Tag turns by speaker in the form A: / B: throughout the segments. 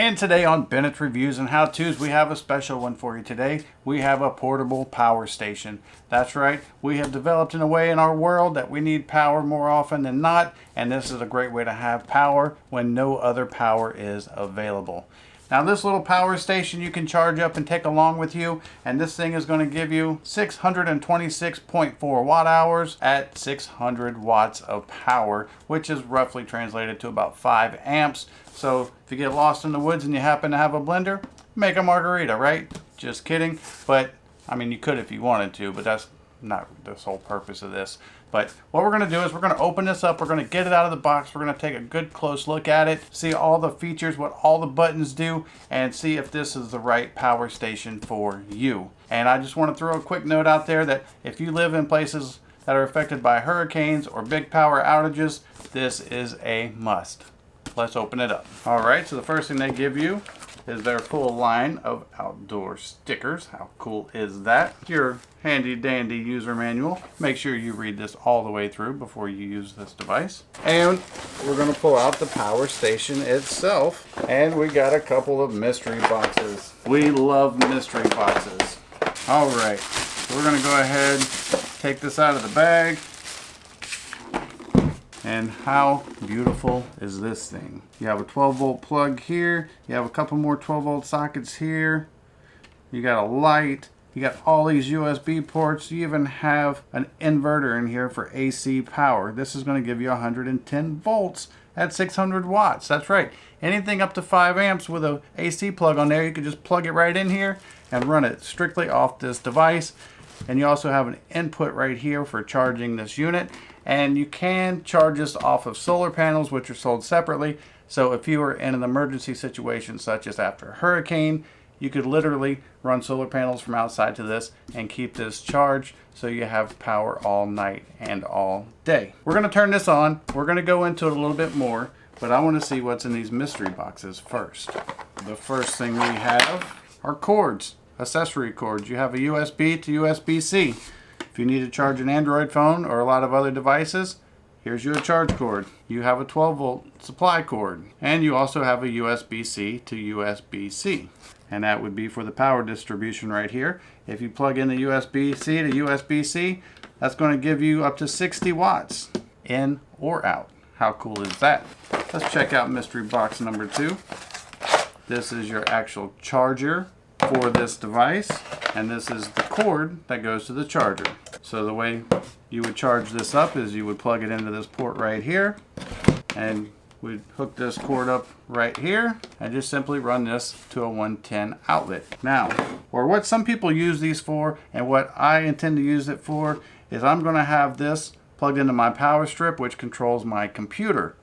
A: And today on Bennett's Reviews and How-Tos, we have a special one for you today. We have a portable power station. That's right, we have developed in a way in our world that we need power more often than not, and this is a great way to have power when no other power is available. Now this little power station you can charge up and take along with you, and this thing is going to give you 626.4 watt hours at 600 watts of power, which is roughly translated to about 5 amps. So if you get lost in the woods and you happen to have a blender, make a margarita, right? Just kidding. But I mean, you could if you wanted to, but that's not the sole purpose of this. But what we're going to do is we're going to open this up, we're going to get it out of the box, we're going to take a good close look at it, see all the features, what all the buttons do, and see if this is the right power station for you. And I just want to throw a quick note out there that if you live in places that are affected by hurricanes or big power outages, this is a must. Let's open it up. Alright, so the first thing they give you is their full line of outdoor stickers. How cool is that? Your handy dandy user manual. Make sure you read this all the way through before you use this device. And we're going to pull out the power station itself. And we got a couple of mystery boxes. We love mystery boxes. Alright, so we're going to go ahead, take this out of the bag. And how beautiful is this thing? You have a 12-volt plug here. You have a couple more 12-volt sockets here. You got a light. You got all these USB ports. You even have an inverter in here for AC power. This is going to give you 110 volts at 600 watts. That's right. Anything up to 5 amps with a AC plug on there, you can just plug it right in here and run it strictly off this device. And you also have an input right here for charging this unit. And you can charge this off of solar panels, which are sold separately. So if you were in an emergency situation, such as after a hurricane, you could literally run solar panels from outside to this and keep this charged so you have power all night and all day. We're going to turn this on. We're going to go into it a little bit more, but I want to see what's in these mystery boxes first. The first thing we have are cords, accessory cords. You have a USB to USB-C. If you need to charge an Android phone or a lot of other devices, here's your charge cord. You have a 12-volt supply cord. And you also have a USB-C to USB-C. And that would be for the power distribution right here. If you plug in the USB-C to USB-C, that's going to give you up to 60 watts in or out. How cool is that? Let's check out mystery box number 2. This is your actual charger for this device, and this is the cord that goes to the charger. So the way you would charge this up is you would plug it into this port right here, and we'd hook this cord up right here and just simply run this to a 110 outlet. Now, or what some people use these for and what I intend to use it for is I'm going to have this plugged into my power strip, which controls my computer.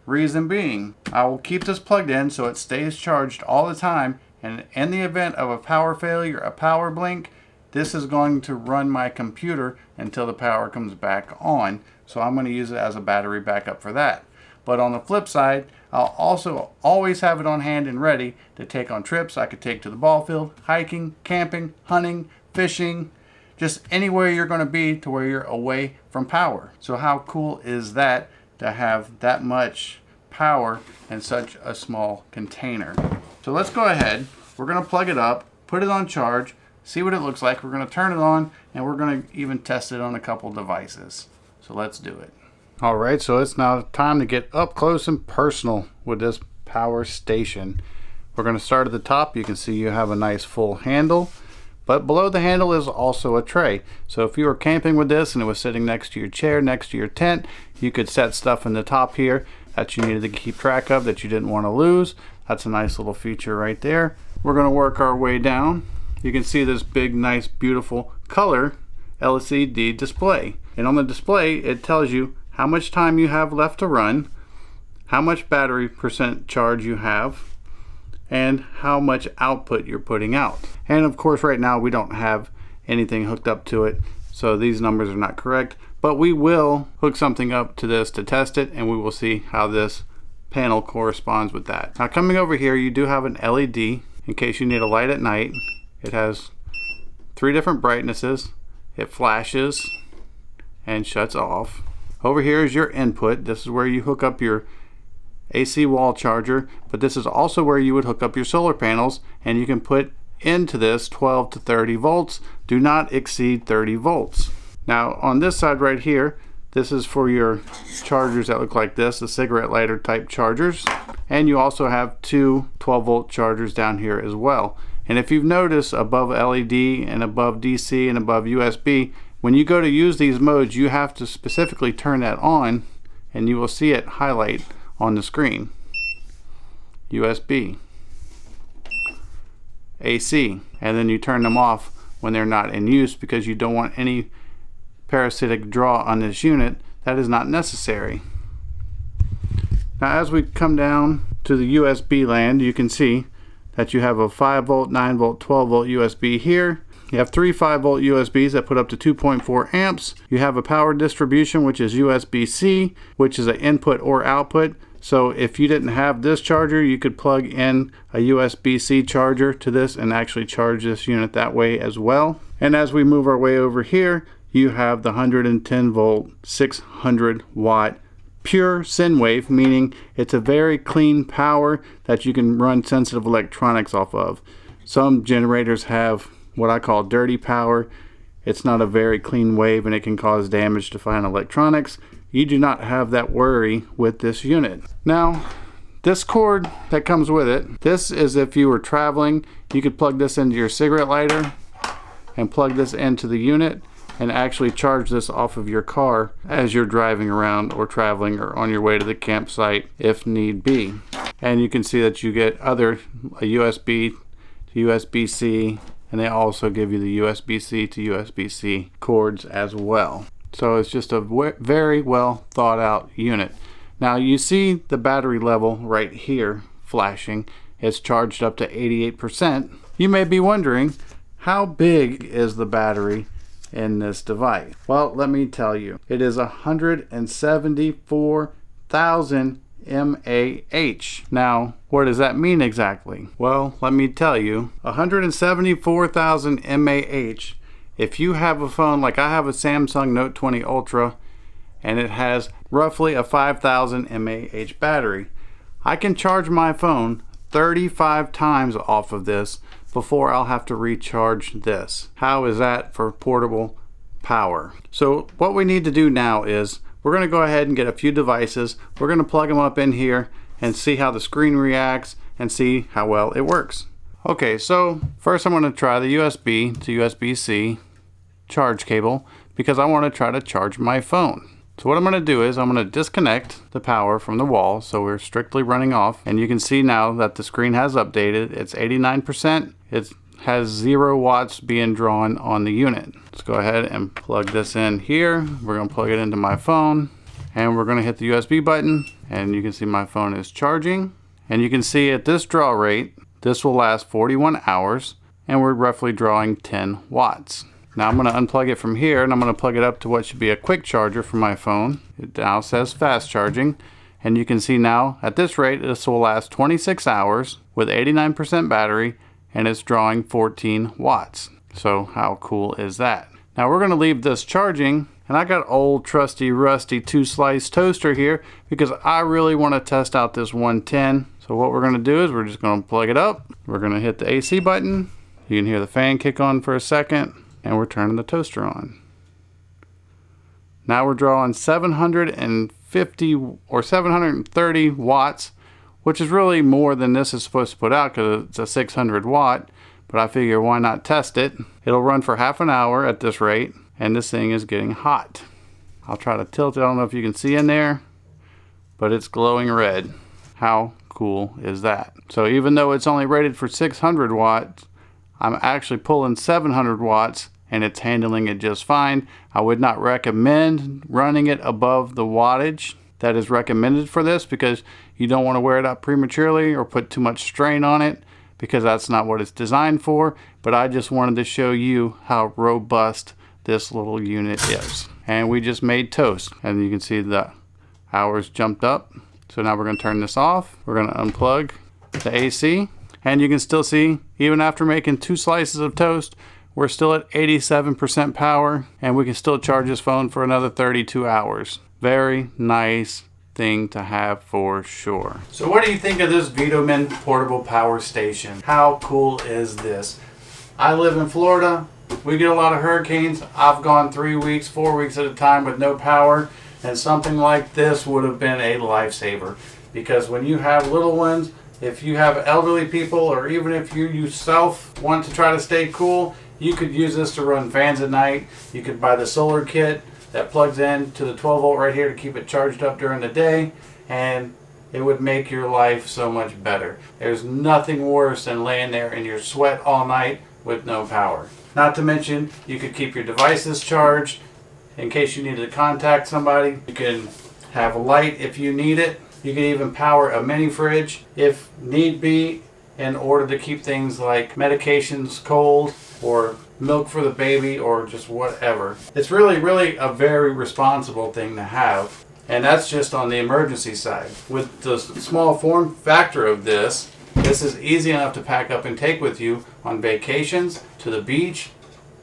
A: Reason being, I will keep this plugged in so it stays charged all the time, and in the event of a power failure, a power blink, this is going to run my computer until the power comes back on. So I'm going to use it as a battery backup for that. But on the flip side, I'll also always have it on hand and ready to take on trips I could take to the ball field, hiking, camping, hunting, fishing, just anywhere you're going to be to where you're away from power. So how cool is that to have that much power in such a small container? So let's go ahead, we're going to plug it up, put it on charge, see what it looks like. We're going to turn it on, and we're going to even test it on a couple devices. So let's do it. Alright, so it's now time to get up close and personal with this power station. We're going to start at the top. You can see you have a nice full handle, but below the handle is also a tray. So if you were camping with this and it was sitting next to your chair, next to your tent, you could set stuff in the top here that you needed to keep track of that you didn't want to lose. That's a nice little feature right there. We're going to work our way down. You can see this big, nice, beautiful color LCD display. And on the display, it tells you how much time you have left to run, how much battery percent charge you have, and how much output you're putting out. And of course, right now we don't have anything hooked up to it, so these numbers are not correct. But we will hook something up to this to test it, and we will see how this panel corresponds with that. Now coming over here, you do have an LED in case you need a light at night. It has 3 different brightnesses. It flashes and shuts off. Over here is your input. This is where you hook up your AC wall charger, but this is also where you would hook up your solar panels, and you can put into this 12 to 30 volts. Do not exceed 30 volts. Now on this side right here, this is for your chargers that look like this, the cigarette lighter type chargers. And you also have two 12 volt chargers down here as well. And if you've noticed, above LED and above DC and above USB, when you go to use these modes, you have to specifically turn that on, and you will see it highlight on the screen. USB, AC, and then you turn them off when they're not in use because you don't want any parasitic draw on this unit. That is not necessary. Now as we come down to the USB land, you can see that you have a 5 volt, 9 volt, 12 volt USB here. You have three 5 volt USBs that put up to 2.4 amps. You have a power distribution, which is USB-C, which is an input or output. So if you didn't have this charger, you could plug in a USB-C charger to this and actually charge this unit that way as well. And as we move our way over here, you have the 110 volt, 600 watt pure sine wave, meaning it's a very clean power that you can run sensitive electronics off of. Some generators have what I call dirty power. It's not a very clean wave and it can cause damage to fine electronics. You do not have that worry with this unit. Now, this cord that comes with it, this is if you were traveling, you could plug this into your cigarette lighter and plug this into the unit and actually charge this off of your car as you're driving around or traveling or on your way to the campsite if need be. And you can see that you get a USB to USB-C, and they also give you the USB-C to USB-C cords as well. So it's just a very well thought out unit. Now you see the battery level right here flashing. It's charged up to 88%. You may be wondering, how big is the battery in this device? Well, let me tell you, it is 174,000 mAh. Now, what does that mean exactly? Well, let me tell you, 174,000 mAh. If you have a phone like I have, a Samsung Note 20 Ultra, and it has roughly a 5,000 mAh battery, I can charge my phone 35 times off of this before I'll have to recharge this. How is that for portable power? So what we need to do now is we're going to go ahead and get a few devices. We're going to plug them up in here and see how the screen reacts and see how well it works. Okay, so first I'm going to try the USB to USB-C charge cable because I want to try to charge my phone. So what I'm going to do is I'm going to disconnect the power from the wall so we're strictly running off, and you can see now that the screen has updated. It's 89%. It has 0 watts being drawn on the unit. Let's go ahead and plug this in here. We're going to plug it into my phone and we're going to hit the USB button, and you can see my phone is charging, and you can see at this draw rate this will last 41 hours and we're roughly drawing 10 watts. Now I'm going to unplug it from here and I'm going to plug it up to what should be a quick charger for my phone. It now says fast charging, and you can see now at this rate this will last 26 hours with 89% battery and it's drawing 14 watts. So how cool is that? Now we're going to leave this charging, and I got old trusty rusty 2-slice toaster here because I really want to test out this 110. So what we're going to do is we're just going to plug it up. We're going to hit the AC button. You can hear the fan kick on for a second, and we're turning the toaster on. Now we're drawing 750 or 730 watts, which is really more than this is supposed to put out because it's a 600 watt, but I figure why not test it. It'll run for half an hour at this rate, and this thing is getting hot. I'll try to tilt it. I don't know if you can see in there, but it's glowing red. How cool is that? So even though it's only rated for 600 watts, I'm actually pulling 700 watts and it's handling it just fine. I would not recommend running it above the wattage that is recommended for this because you don't want to wear it out prematurely or put too much strain on it, because that's not what it's designed for. But I just wanted to show you how robust this little unit is. And we just made toast, and you can see the hours jumped up. So now we're going to turn this off. We're going to unplug the AC, and you can still see even after making 2 slices of toast, we're still at 87% power, and we can still charge this phone for another 32 hours. Very nice thing to have for sure. So what do you think of this Vtoman portable power station? How cool is this? I live in Florida. We get a lot of hurricanes. I've gone 3 weeks, 4 weeks at a time with no power, and something like this would have been a lifesaver. Because when you have little ones, if you have elderly people, or even if you yourself want to try to stay cool, you could use this to run fans at night. You could buy the solar kit that plugs in to the 12 volt right here to keep it charged up during the day, and it would make your life so much better. There's nothing worse than laying there in your sweat all night with no power. Not to mention, you could keep your devices charged in case you needed to contact somebody. You can have light if you need it. You can even power a mini fridge if need be, in order to keep things like medications cold, or milk for the baby, or just whatever. It's really a very responsible thing to have. And that's just on the emergency side. With the small form factor of this is easy enough to pack up and take with you on vacations, to the beach.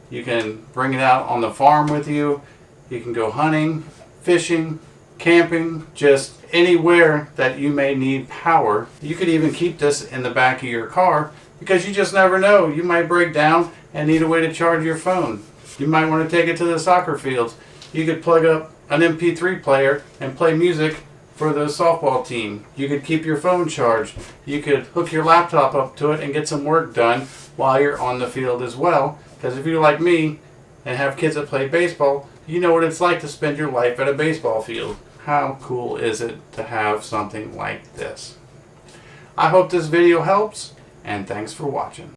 A: You can bring it out on the farm with you. You can go hunting, fishing, camping, just anywhere that you may need power. You could even keep this in the back of your car, because you just never know. You might break down and need a way to charge your phone. You might want to take it to the soccer fields. You could plug up an MP3 player and play music for the softball team. You could keep your phone charged. You could hook your laptop up to it and get some work done while you're on the field as well. Because if you're like me and have kids that play baseball, you know what it's like to spend your life at a baseball field. How cool is it to have something like this? I hope this video helps, and thanks for watching.